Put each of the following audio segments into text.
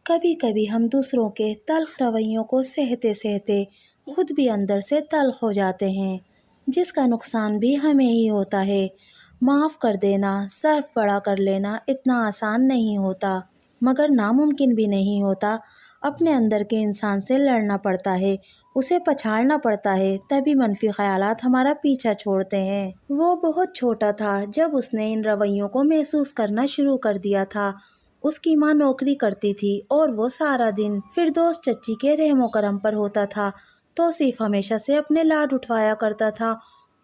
کبھی کبھی ہم دوسروں کے تلخ رویوں کو سہتے سہتے خود بھی اندر سے تلخ ہو جاتے ہیں، جس کا نقصان بھی ہمیں ہی ہوتا ہے۔ معاف کر دینا، صرف بڑا کر لینا اتنا آسان نہیں ہوتا، مگر ناممکن بھی نہیں ہوتا۔ اپنے اندر کے انسان سے لڑنا پڑتا ہے، اسے پچھاڑنا پڑتا ہے، تبھی منفی خیالات ہمارا پیچھا چھوڑتے ہیں۔ وہ بہت چھوٹا تھا جب اس نے ان رویوں کو محسوس کرنا شروع کر دیا تھا۔ اس کی ماں نوکری کرتی تھی اور وہ سارا دن فردوس چچی کے رحم و کرم پر ہوتا تھا۔ توصیف ہمیشہ سے اپنے لاڈ اٹھوایا کرتا تھا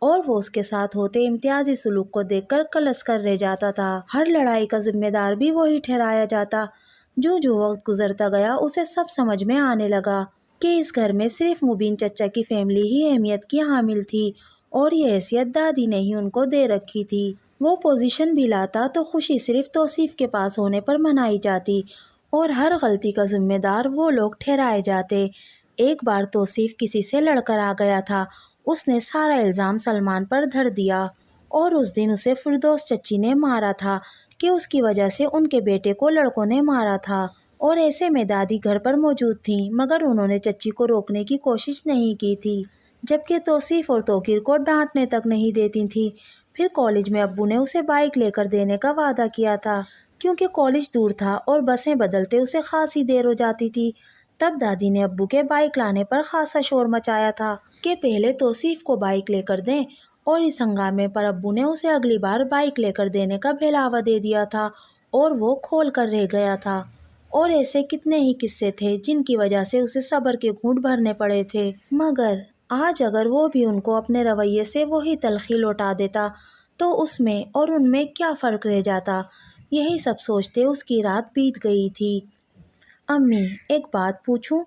اور وہ اس کے ساتھ ہوتے امتیازی سلوک کو دیکھ کر کلس کر رہ جاتا تھا۔ ہر لڑائی کا ذمہ دار بھی وہی ٹھہرایا جاتا۔ جو وقت گزرتا گیا اسے سب سمجھ میں آنے لگا کہ اس گھر میں صرف مبین چچا کی فیملی ہی اہمیت کی حامل تھی اور یہ حیثیت دادی نے ہی ان کو دے رکھی تھی۔ وہ پوزیشن بھی لاتا تو خوشی صرف توصیف کے پاس ہونے پر منائی جاتی اور ہر غلطی کا ذمہ دار وہ لوگ ٹھہرائے جاتے۔ ایک بار توصیف کسی سے لڑ کر آ گیا تھا، اس نے سارا الزام سلمان پر دھر دیا اور اس دن اسے فردوس چچی نے مارا تھا کہ اس کی وجہ سے ان کے بیٹے کو لڑکوں نے مارا تھا، اور ایسے میں دادی گھر پر موجود تھیں مگر انہوں نے چچی کو روکنے کی کوشش نہیں کی تھی، جبکہ توصیف اور توقیر کو ڈانٹنے تک نہیں دیتی تھی۔ پھر کالج میں ابو نے اسے بائک لے کر دینے کا وعدہ کیا تھا، کیونکہ کالج دور تھا اور بسیں بدلتے اسے خاصی دیر ہو جاتی تھی۔ تب دادی نے ابو کے بائک لانے پر خاصا شور مچایا تھا کہ پہلے توصیف کو بائک لے کر دیں، اور اس ہنگامے پر ابو نے اسے اگلی بار بائک لے کر دینے کا بہلاوا دے دیا تھا اور وہ کھول کر رہ گیا تھا۔ اور ایسے کتنے ہی قصے تھے جن کی وجہ سے اسے صبر کے گھونٹ بھرنے پڑے تھے، مگر آج اگر وہ بھی ان کو اپنے رویے سے وہی تلخی لوٹا دیتا تو اس میں اور ان میں کیا فرق رہ جاتا؟ یہی سب سوچتے اس کی رات بیت گئی تھی۔ امی، ایک بات پوچھوں؟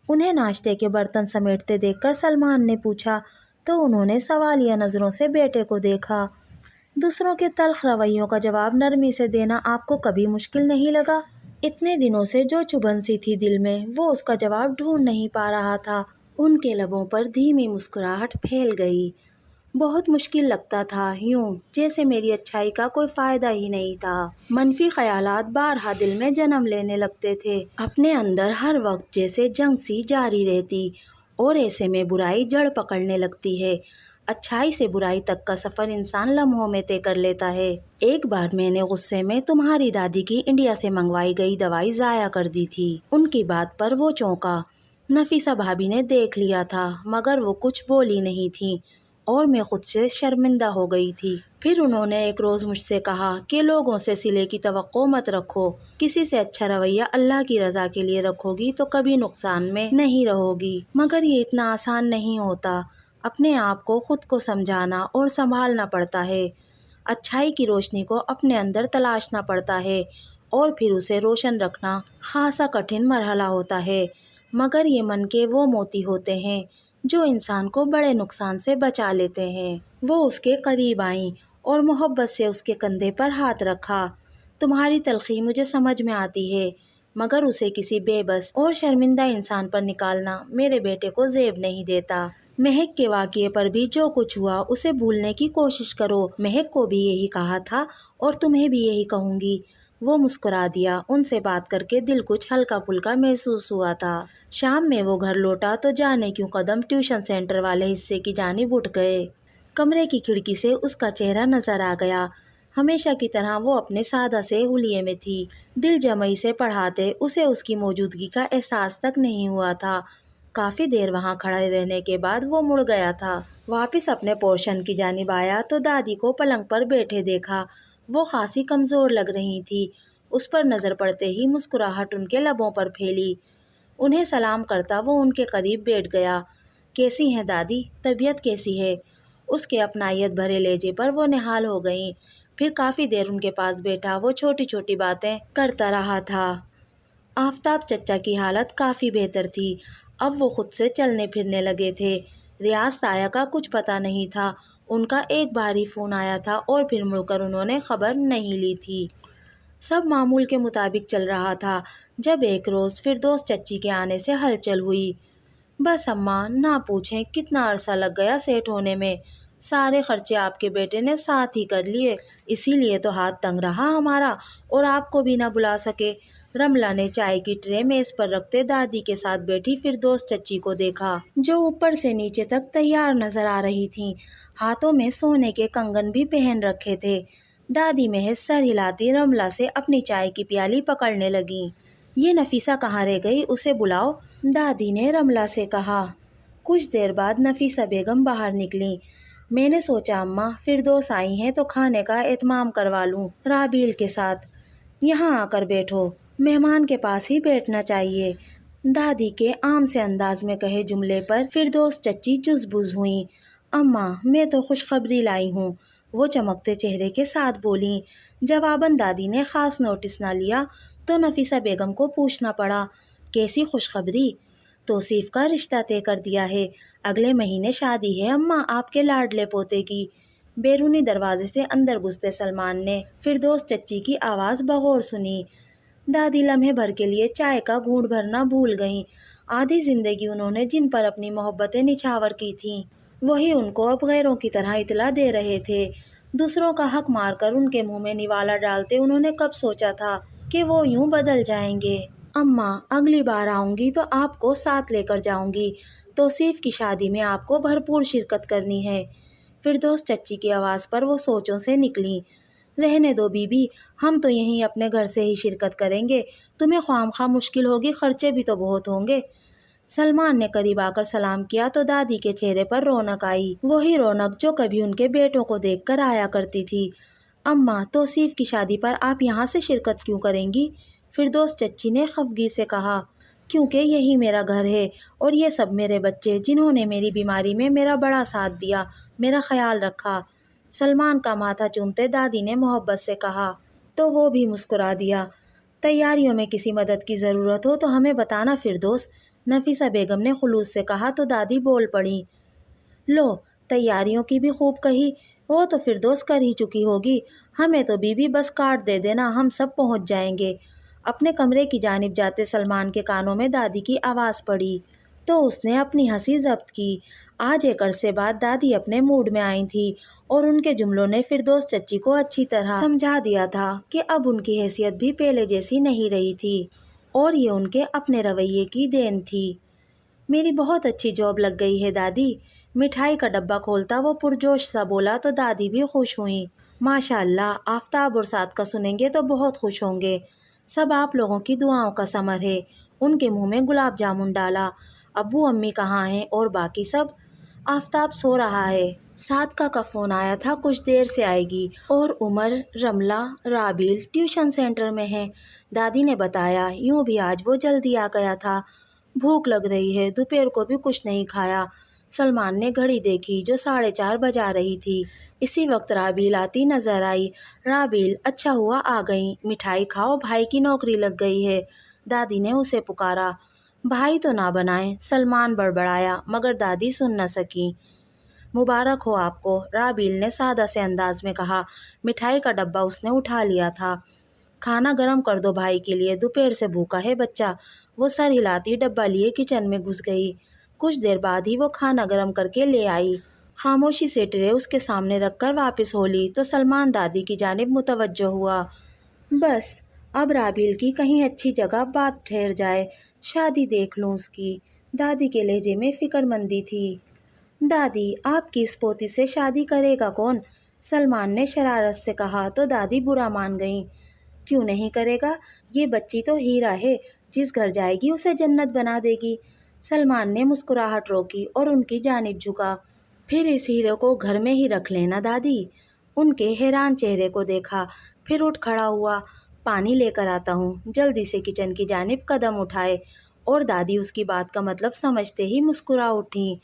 انہیں ناشتے کے برتن سمیٹتے دیکھ کر سلمان نے پوچھا تو انہوں نے سوالیہ نظروں سے بیٹے کو دیکھا۔ دوسروں کے تلخ رویوں کا جواب نرمی سے دینا آپ کو کبھی مشکل نہیں لگا؟ اتنے دنوں سے جو چبھن سی تھی دل میں وہ اس کا جواب ڈھونڈ نہیں پا رہا تھا۔ ان کے لبوں پر دھیمی مسکراہٹ پھیل گئی۔ بہت مشکل لگتا تھا، یوں جیسے میری اچھائی کا کوئی فائدہ ہی نہیں تھا۔ منفی خیالات بارہا دل میں جنم لینے لگتے تھے، اپنے اندر ہر وقت جیسے جنگ سی جاری رہتی، اور ایسے میں برائی جڑ پکڑنے لگتی ہے۔ اچھائی سے برائی تک کا سفر انسان لمحوں میں طے کر لیتا ہے۔ ایک بار میں نے غصے میں تمہاری دادی کی انڈیا سے منگوائی گئی دوائی ضائع کر دی تھی۔ ان کی بات پر وہ چونکا۔ نفیسہ بھابھی نے دیکھ لیا تھا مگر وہ کچھ بولی نہیں تھی اور میں خود سے شرمندہ ہو گئی تھی۔ پھر انہوں نے ایک روز مجھ سے کہا کہ لوگوں سے صلے کی توقع مت رکھو، کسی سے اچھا رویہ اللہ کی رضا کے لیے رکھو گی تو کبھی نقصان میں نہیں رہو گی۔ مگر یہ اتنا آسان نہیں ہوتا، اپنے آپ کو خود کو سمجھانا اور سنبھالنا پڑتا ہے، اچھائی کی روشنی کو اپنے اندر تلاشنا پڑتا ہے اور پھر اسے روشن رکھنا خاصا کٹھن مرحلہ ہوتا ہے، مگر یہ من کے وہ موتی ہوتے ہیں جو انسان کو بڑے نقصان سے بچا لیتے ہیں۔ وہ اس کے قریب آئیں اور محبت سے اس کے کندھے پر ہاتھ رکھا۔ تمہاری تلخی مجھے سمجھ میں آتی ہے، مگر اسے کسی بے بس اور شرمندہ انسان پر نکالنا میرے بیٹے کو زیب نہیں دیتا۔ مہک کے واقعے پر بھی جو کچھ ہوا اسے بھولنے کی کوشش کرو، مہک کو بھی یہی کہا تھا اور تمہیں بھی یہی کہوں گی۔ وہ مسکرا دیا، ان سے بات کر کے دل کچھ ہلکا پھلکا محسوس ہوا تھا۔ شام میں وہ گھر لوٹا تو جانے کیوں قدم ٹیوشن سینٹر والے حصے کی جانب اٹھ گئے۔ کمرے کی کھڑکی سے اس کا چہرہ نظر آ گیا، ہمیشہ کی طرح وہ اپنے سادہ سے حلیے میں تھی۔ دل جمعی سے پڑھاتے اسے اس کی موجودگی کا احساس تک نہیں ہوا تھا۔ کافی دیر وہاں کھڑے رہنے کے بعد وہ مڑ گیا تھا، واپس اپنے پورشن کی جانب آیا تو دادی کو پلنگ پر بیٹھے دیکھا۔ وہ خاصی کمزور لگ رہی تھی، اس پر نظر پڑتے ہی مسکراہٹ ان کے لبوں پر پھیلی۔ انہیں سلام کرتا وہ ان کے قریب بیٹھ گیا۔ کیسی ہیں دادی؟ طبیعت کیسی ہے؟ اس کے اپنائیت بھرے لہجے پر وہ نہال ہو گئیں۔ پھر کافی دیر ان کے پاس بیٹھا وہ چھوٹی چھوٹی باتیں کرتا رہا تھا۔ آفتاب چچا کی حالت کافی بہتر تھی، اب وہ خود سے چلنے پھرنے لگے تھے۔ ریاض تایا کا کچھ پتہ نہیں تھا، ان کا ایک بار ہی فون آیا تھا اور پھر مڑ کر انہوں نے خبر نہیں لی تھی۔ سب معمول کے مطابق چل رہا تھا جب ایک روز فردوس چچی کے آنے سے ہلچل ہوئی۔ بس اماں، نہ پوچھیں کتنا عرصہ لگ گیا سیٹ ہونے میں، سارے خرچے آپ کے بیٹے نے ساتھ ہی کر لیے، اسی لیے تو ہاتھ تنگ رہا ہمارا اور آپ کو بھی نہ بلا سکے۔ رملہ نے چائے کی ٹرے میز پر رکھتے دادی کے ساتھ بیٹھی فردوس چچی کو دیکھا، جو اوپر سے نیچے تک تیار نظر آ رہی تھیں، ہاتھوں میں سونے کے کنگن بھی پہن رکھے تھے۔ دادی محض سر ہلاتی رملہ سے اپنی چائے کی پیالی پکڑنے لگیں۔ یہ نفیسہ کہاں رہ گئی، اسے بلاؤ، دادی نے رملہ سے کہا۔ کچھ دیر بعد نفیسہ بیگم باہر نکلیں۔ میں نے سوچا اماں فردوس آئی ہیں تو کھانے کا اہتمام کروا لوں رابیل کے ساتھ، یہاں آ کر بیٹھو، مہمان کے پاس ہی بیٹھنا چاہیے۔ دادی کے عام سے انداز میں کہے جملے پر فردوس چچی جز بز ہوئیں۔ اماں میں تو خوشخبری لائی ہوں، وہ چمکتے چہرے کے ساتھ بولیں۔ جواباً دادی نے خاص نوٹس نہ لیا تو نفیسہ بیگم کو پوچھنا پڑا، کیسی خوشخبری؟ توصیف کا رشتہ طے کر دیا ہے، اگلے مہینے شادی ہے اماں آپ کے لاڈلے پوتے کی۔ بیرونی دروازے سے اندر گھستے سلمان نے فردوس چچی کی آواز بغور سنی۔ دادی لمحے بھر کے لیے چائے کا گھونٹ بھرنا بھول گئیں۔ آدھی زندگی انہوں نے جن پر اپنی محبتیں نچھاور کی تھیں، وہی ان کو اب غیروں کی طرح اطلاع دے رہے تھے۔ دوسروں کا حق مار کر ان کے منہ میں نوالا ڈالتے انہوں نے کب سوچا تھا کہ وہ یوں بدل جائیں گے۔ اماں اگلی بار آؤں گی تو آپ کو ساتھ لے کر جاؤں گی، توصیف کی شادی میں آپ کو بھرپور شرکت کرنی ہے۔ فردوس چچی کی آواز پر وہ سوچوں سے نکلیں۔ رہنے دو بی بی، ہم تو یہیں اپنے گھر سے ہی شرکت کریں گے، تمہیں خواہ مشکل ہوگی، خرچے بھی تو بہت ہوں گے۔ سلمان نے قریب آ کر سلام کیا تو دادی کے چہرے پر رونق آئی، وہی رونق جو کبھی ان کے بیٹوں کو دیکھ کر آیا کرتی تھی۔ اماں توصیف کی شادی پر آپ یہاں سے شرکت کیوں کریں گی؟ فردوس چچی نے خفگی سے کہا۔ کیونکہ یہی میرا گھر ہے اور یہ سب میرے بچے جنہوں نے میری بیماری میں میرا بڑا ساتھ دیا، میرا خیال رکھا۔ سلمان کا ماتھا چومتے دادی نے محبت سے کہا تو وہ بھی مسکرا دیا۔ تیاریوں میں کسی مدد کی ضرورت ہو تو ہمیں بتانا فردوس، نفیسہ بیگم نے خلوص سے کہا تو دادی بول پڑیں۔ لو تیاریوں کی بھی خوب کہی، وہ تو فردوس کر ہی چکی ہوگی، ہمیں تو بی بی بس کارڈ دے دینا، ہم سب پہنچ جائیں گے۔ اپنے کمرے کی جانب جاتے سلمان کے کانوں میں دادی کی آواز پڑی تو اس نے اپنی ہنسی ضبط کی۔ آج ایک عرصے بعد دادی اپنے موڈ میں آئی تھی اور ان کے جملوں نے فردوس چچی کو اچھی طرح سمجھا دیا تھا کہ اب ان کی حیثیت بھی پہلے جیسی نہیں رہی تھی اور یہ ان کے اپنے رویے کی دین تھی۔ میری بہت اچھی جاب لگ گئی ہے دادی، مٹھائی کا ڈبہ کھولتا وہ پرجوش سا بولا تو دادی بھی خوش ہوئیں۔ ماشاء اللہ، آفتاب اور سعد کا سنیں گے تو بہت خوش ہوں گے، سب آپ لوگوں کی دعاؤں کا ثمر ہے۔ ان کے منہ میں گلاب جامن ڈالا۔ ابو امی کہاں ہیں اور باقی سب؟ آفتاب سو رہا ہے، صادقہ کا فون آیا تھا کچھ دیر سے آئے گی، اور عمر، رملہ، رابیل ٹیوشن سینٹر میں ہیں، دادی نے بتایا۔ یوں بھی آج وہ جلدی آ گیا تھا، بھوک لگ رہی ہے، دوپہر کو بھی کچھ نہیں کھایا۔ سلمان نے گھڑی دیکھی جو 4:30 بجا رہی تھی۔ اسی وقت رابیل آتی نظر آئی۔ رابیل اچھا ہوا آ گئیں، مٹھائی کھاؤ، بھائی کی نوکری لگ گئی ہے، دادی نے اسے پکارا۔ بھائی تو نہ بنائیں، سلمان بڑبڑایا، مگر دادی سن نہ سکیں۔ مبارک ہو آپ کو، رابیل نے سادہ سے انداز میں کہا۔ مٹھائی کا ڈبہ اس نے اٹھا لیا تھا۔ کھانا گرم کر دو بھائی کے لیے، دوپہر سے بھوکا ہے بچہ۔ وہ سر ہلاتی ڈبہ لیے کچن میں گھس گئی۔ کچھ دیر بعد ہی وہ کھانا گرم کر کے لے آئی۔ خاموشی سے ٹرے اس کے سامنے رکھ کر واپس ہو لی تو سلمان دادی کی جانب متوجہ ہوا۔ بس اب رابیل کی کہیں اچھی جگہ بات ٹھہر جائے، شادی دیکھ لوں اس کی، دادی کے لہجے میں فکر مندی تھی۔ دادی آپ کی اس پوتی سے شادی کرے گا کون؟ سلمان نے شرارت سے کہا تو دادی برا مان گئیں۔ کیوں نہیں کرے گا، یہ بچی تو ہیرا ہے، جس گھر جائے گی اسے جنت بنا دے گی۔ سلمان نے مسکراہٹ روکی اور ان کی جانب جھکا۔ پھر اس ہیرے کو گھر میں ہی رکھ لینا دادی۔ ان کے حیران چہرے کو دیکھا، پھر اٹھ کھڑا ہوا۔ پانی لے کر آتا ہوں، جلدی سے کچن کی جانب قدم اٹھائے اور دادی اس کی بات کا مطلب سمجھتے ہی مسکرا اٹھیں۔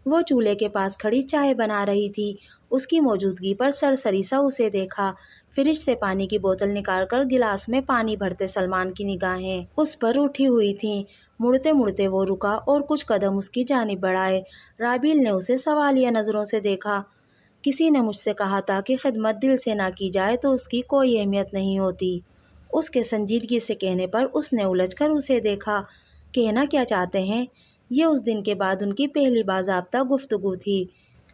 وہ چولہے کے پاس کھڑی چائے بنا رہی تھی، اس کی موجودگی پر سرسری سا اسے دیکھا۔ فریج سے پانی کی بوتل نکال کر گلاس میں پانی بھرتے سلمان کی نگاہیں اس پر اٹھی ہوئی تھیں۔ مڑتے مڑتے وہ رکا اور کچھ قدم اس کی جانب بڑھائے۔ رابیل نے اسے سوالیہ نظروں سے دیکھا۔ کسی نے مجھ سے کہا تھا کہ خدمت دل سے نہ کی جائے تو اس کی کوئی اہمیت نہیں ہوتی۔ اس کے سنجیدگی سے کہنے پر اس نے الجھ کر اسے دیکھا۔ کہنا کیا چاہتے ہیں؟ یہ اس دن کے بعد ان کی پہلی باضابطہ گفتگو تھی۔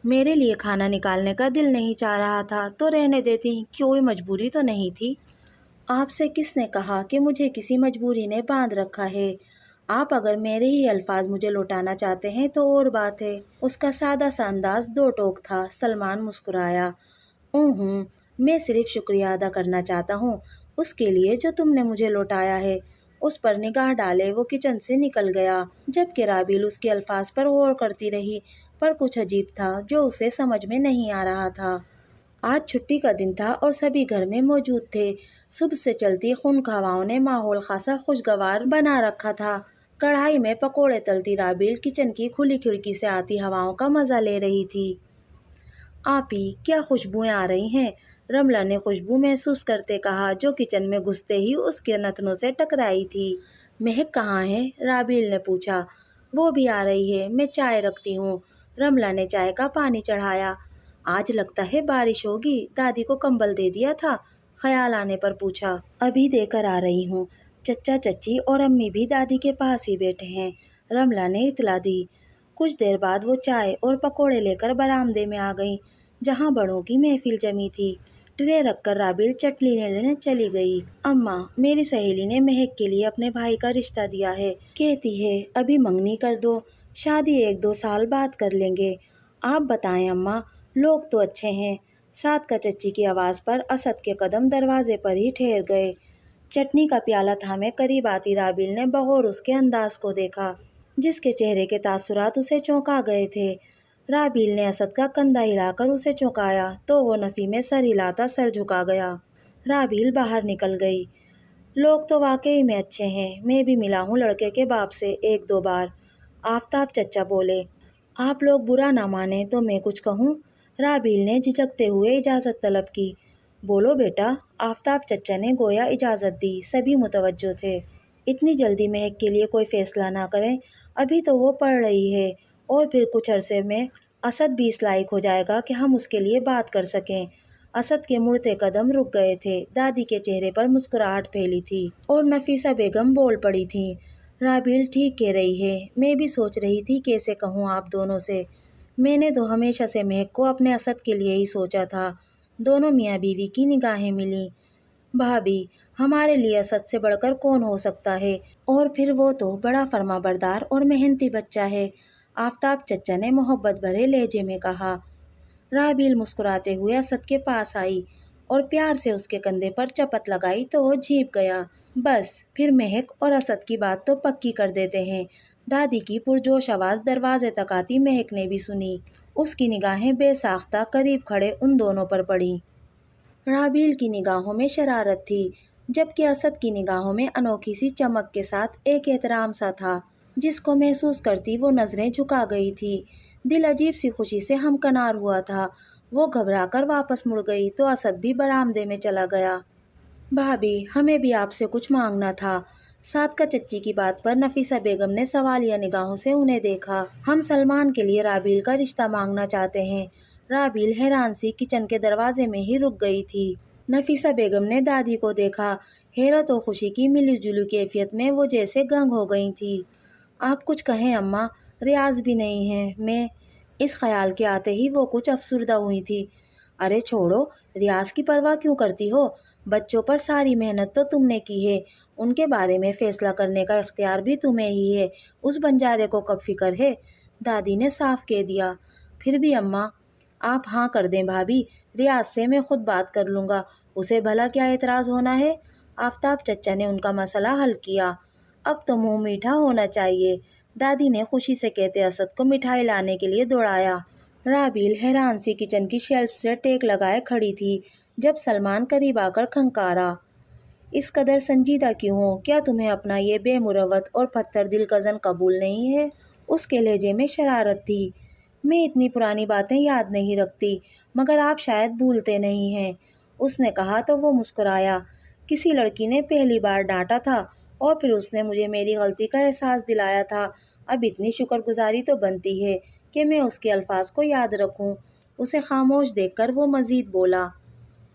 میرے لیے کھانا نکالنے کا دل نہیں چاہ رہا تھا تو رہنے دیتی، کوئی مجبوری تو نہیں تھی۔ آپ سے کس نے کہا کہ مجھے کسی مجبوری نے باندھ رکھا ہے؟ آپ اگر میرے ہی الفاظ مجھے لوٹانا چاہتے ہیں تو اور بات ہے۔ اس کا سادہ سا انداز دو ٹوک تھا۔ سلمان مسکرایا۔ ہوں، میں صرف شکریہ ادا کرنا چاہتا ہوں اس کے لیے جو تم نے مجھے لوٹایا ہے۔ اس پر نگاہ ڈالے وہ کچن سے نکل گیا، جبکہ رابیل اس کے الفاظ پر غور کرتی رہی، پر کچھ عجیب تھا جو اسے سمجھ میں نہیں آ رہا تھا۔ آج چھٹی کا دن تھا اور سبھی گھر میں موجود تھے۔ صبح سے چلتی خنک ہواؤں نے ماحول خاصا خوشگوار بنا رکھا تھا۔ کڑھائی میں پکوڑے تلتی رابیل کچن کی کھلی کھڑکی سے آتی ہواؤں کا مزہ لے رہی تھی۔ آپی، کیا خوشبوئیں آ رہی ہیں؟ رملہ نے خوشبو محسوس کرتے کہا، جو کچن میں گھستے ہی اس کے نتنوں سے ٹکرائی تھی۔ مہک کہاں ہے؟ رابیل نے پوچھا۔ وہ بھی آ رہی ہے، میں چائے رکھتی ہوں۔ رملہ نے چائے کا پانی چڑھایا۔ آج لگتا ہے بارش ہوگی، دادی کو کمبل دے دیا تھا؟ خیال آنے پر پوچھا۔ ابھی دے کر آ رہی ہوں، چچا چچی اور امی بھی دادی کے پاس ہی بیٹھے ہیں، رملہ نے اطلاع دی۔ کچھ دیر بعد وہ چائے اور پکوڑے لے کر برآمدے میں آ گئیں، جہاں بڑوں کی محفل جمی تھی۔ ٹرے رکھ کر رابیل چٹنی لینے چلی گئی۔ اماں، میری سہیلی نے مہک کے لیے اپنے بھائی کا رشتہ دیا ہے، کہتی ہے ابھی منگنی کر دو، شادی 1-2 سال بعد کر لیں گے۔ آپ بتائیں اماں، لوگ تو اچھے ہیں۔ ساتھ کا چچی کی آواز پر اسد کے قدم دروازے پر ہی ٹھہر گئے۔ چٹنی کا پیالہ تھامے قریب آتی رابیل نے بغور اس کے انداز کو دیکھا، جس کے چہرے کے تاثرات اسے چونکا گئے تھے۔ رابیل نے اسد کا کندھا ہلا کر اسے چونکایا تو وہ نفی میں سر ہلاتا سر جھکا گیا۔ رابیل باہر نکل گئی۔ لوگ تو واقعی میں اچھے ہیں، میں بھی ملا ہوں لڑکے کے باپ سے 1-2 بار، آفتاب چچا بولے۔ آپ لوگ برا نہ مانیں تو میں کچھ کہوں؟ رابیل نے جھجکتے ہوئے اجازت طلب کی۔ بولو بیٹا، آفتاب چچا نے گویا اجازت دی۔ سبھی متوجہ تھے۔ اتنی جلدی مہک کے لیے کوئی فیصلہ نہ کریں، ابھی تو وہ پڑھ رہی ہے، اور پھر کچھ عرصے میں اسد بھی اس لائق ہو جائے گا کہ ہم اس کے لیے بات کر سکیں۔ اسد کے مڑتے قدم رک گئے تھے، دادی کے چہرے پر مسکراہٹ پھیلی تھی اور نفیسہ بیگم بول پڑی تھیں۔ رابیل ٹھیک کہہ رہی ہے، میں بھی سوچ رہی تھی کیسے کہوں آپ دونوں سے۔ میں نے تو ہمیشہ سے مہک کو اپنے اسد کے لیے ہی سوچا تھا۔ دونوں میاں بیوی کی نگاہیں ملیں۔ بھابھی، ہمارے لیے اسد سے بڑھ کر کون ہو سکتا ہے، اور پھر وہ تو بڑا فرما بردار اور محنتی بچہ ہے، آفتاب چچا نے محبت بھرے لہجے میں کہا۔ رابیل مسکراتے ہوئے اسد کے پاس آئی اور پیار سے اس کے کندھے پر چپت لگائی تو وہ جھیپ گیا۔ بس، پھر مہک اور اسد کی بات تو پکی کر دیتے ہیں، دادی کی پرجوش آواز دروازے تک آتی مہک نے بھی سنی۔ اس کی نگاہیں بے ساختہ قریب کھڑے ان دونوں پر پڑیں۔ رابیل کی نگاہوں میں شرارت تھی، جبکہ اسد کی نگاہوں میں انوکھی سی چمک کے ساتھ ایک احترام سا تھا، جس کو محسوس کرتی وہ نظریں جھکا گئی تھی۔ دل عجیب سی خوشی سے ہمکنار ہوا تھا۔ وہ گھبرا کر واپس مڑ گئی تو اسد بھی برآمدے میں چلا گیا۔ بھابھی، ہمیں بھی آپ سے کچھ مانگنا تھا۔ ساتھ کا چچی کی بات پر نفیسہ بیگم نے سوالیہ نگاہوں سے انہیں دیکھا۔ ہم سلمان کے لیے رابیل کا رشتہ مانگنا چاہتے ہیں۔ رابیل حیران سی کچن کے دروازے میں ہی رک گئی تھی۔ نفیسہ بیگم نے دادی کو دیکھا۔ حیرت و خوشی کی ملی جلی کیفیت میں وہ جیسے گنگ ہو گئی تھی۔ آپ کچھ کہیں اماں، ریاض بھی نہیں ہے۔ میں اس خیال کے آتے ہی وہ کچھ افسردہ ہوئی تھی۔ ارے چھوڑو، ریاض کی پرواہ کیوں کرتی ہو؟ بچوں پر ساری محنت تو تم نے کی ہے، ان کے بارے میں فیصلہ کرنے کا اختیار بھی تمہیں ہی ہے، اس بنجارے کو کب فکر ہے؟ دادی نے صاف کہہ دیا۔ پھر بھی اماں، آپ ہاں کر دیں بھابھی، ریاض سے میں خود بات کر لوں گا، اسے بھلا کیا اعتراض ہونا ہے؟ آفتاب چچا نے ان کا مسئلہ حل کیا۔ اب تو منہ میٹھا ہونا چاہیے، دادی نے خوشی سے کہتے اسد کو مٹھائی لانے کے لیے دوڑایا۔ رابیل حیران سی کچن کی شیلف سے ٹیک لگائے کھڑی تھی، جب سلمان قریب آ کر کھنکارا۔ اس قدر سنجیدہ کیوں ہو؟ کیا تمہیں اپنا یہ بے مروت اور پتھر دل کزن قبول نہیں ہے؟ اس کے لہجے میں شرارت تھی۔ میں اتنی پرانی باتیں یاد نہیں رکھتی، مگر آپ شاید بھولتے نہیں ہیں، اس نے کہا تو وہ مسکرایا۔ کسی لڑکی نے پہلی بار ڈانٹا تھا اور پھر اس نے مجھے میری غلطی کا احساس دلایا تھا، اب اتنی شکر گزاری تو بنتی ہے کہ میں اس کے الفاظ کو یاد رکھوں۔ اسے خاموش دیکھ کر وہ مزید بولا،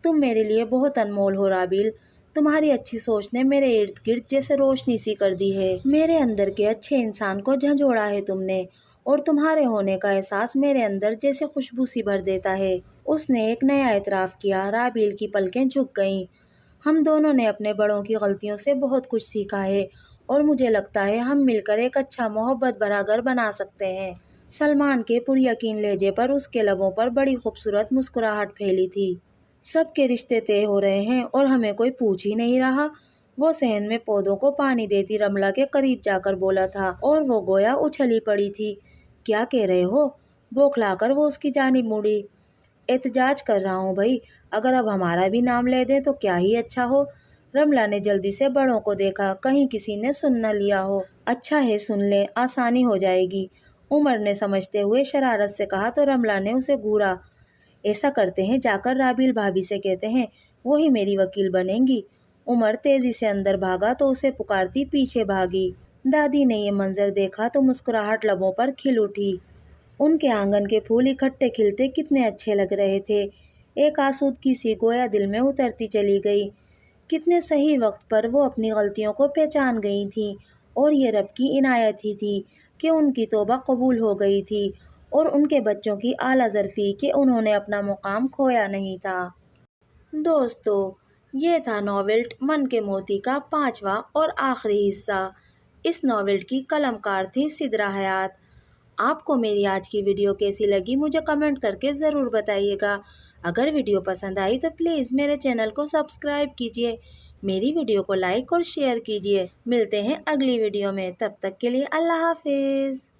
تم میرے لیے بہت انمول ہو رابیل، تمہاری اچھی سوچ نے میرے ارد گرد جیسے روشنی سی کر دی ہے، میرے اندر کے اچھے انسان کو جھنجھوڑا ہے تم نے، اور تمہارے ہونے کا احساس میرے اندر جیسے خوشبو سی بھر دیتا ہے۔ اس نے ایک نیا اعتراف کیا۔ رابیل کی پلکیں جھک گئیں۔ ہم دونوں نے اپنے بڑوں کی غلطیوں سے بہت کچھ سیکھا ہے اور مجھے لگتا ہے ہم مل کر ایک اچھا محبت بھرا گھر بنا سکتے ہیں۔ سلمان کے پر یقین لہجے پر اس کے لبوں پر بڑی خوبصورت مسکراہٹ پھیلی تھی۔ سب کے رشتے طے ہو رہے ہیں اور ہمیں کوئی پوچھ ہی نہیں رہا۔ وہ صحن میں پودوں کو پانی دیتی رملہ کے قریب جا کر بولا تھا اور وہ گویا اچھلی پڑی تھی۔ کیا کہہ رہے ہو؟ بوکھلا کر وہ اس کی جانب مڑی۔ احتجاج کر رہا ہوں بھائی، اگر اب ہمارا بھی نام لے دیں تو کیا ہی اچھا ہو۔ رملہ نے جلدی سے بڑوں کو دیکھا، کہیں کسی نے سن نہ لیا ہو۔ اچھا ہے سن لیں، آسانی ہو جائے گی، عمر نے سمجھتے ہوئے شرارت سے کہا تو رملہ نے اسے گھورا۔ ایسا کرتے ہیں، جا کر رابیل بھابھی سے کہتے ہیں، وہی میری وکیل بنیں گی۔ عمر تیزی سے اندر بھاگا تو اسے پکارتی پیچھے بھاگی۔ دادی نے یہ منظر دیکھا تو مسکراہٹ لبوں پر کھل اٹھی۔ ان کے آنگن کے پھول اکٹھے کھلتے کتنے اچھے لگ رہے تھے۔ ایک آسودگی سی گویا دل میں اترتی چلی گئی۔ کتنے صحیح وقت پر وہ اپنی غلطیوں کو پہچان گئی تھیں اور یہ رب کی عنایت ہی تھی کہ ان کی توبہ قبول ہو گئی تھی اور ان کے بچوں کی اعلیٰ ظرفی کہ انہوں نے اپنا مقام کھویا نہیں تھا۔ دوستو، یہ تھا ناول من کے موتی کا 5واں اور آخری حصہ۔ اس ناول کی قلم کار تھی سدرا حیات۔ آپ کو میری آج کی ویڈیو کیسی لگی مجھے کمنٹ کر کے ضرور بتائیے گا۔ اگر ویڈیو پسند آئی تو پلیز میرے چینل کو سبسکرائب کیجیے، میری ویڈیو کو لائک اور شیئر کیجیے۔ ملتے ہیں اگلی ویڈیو میں، تب تک کے لیے اللہ حافظ۔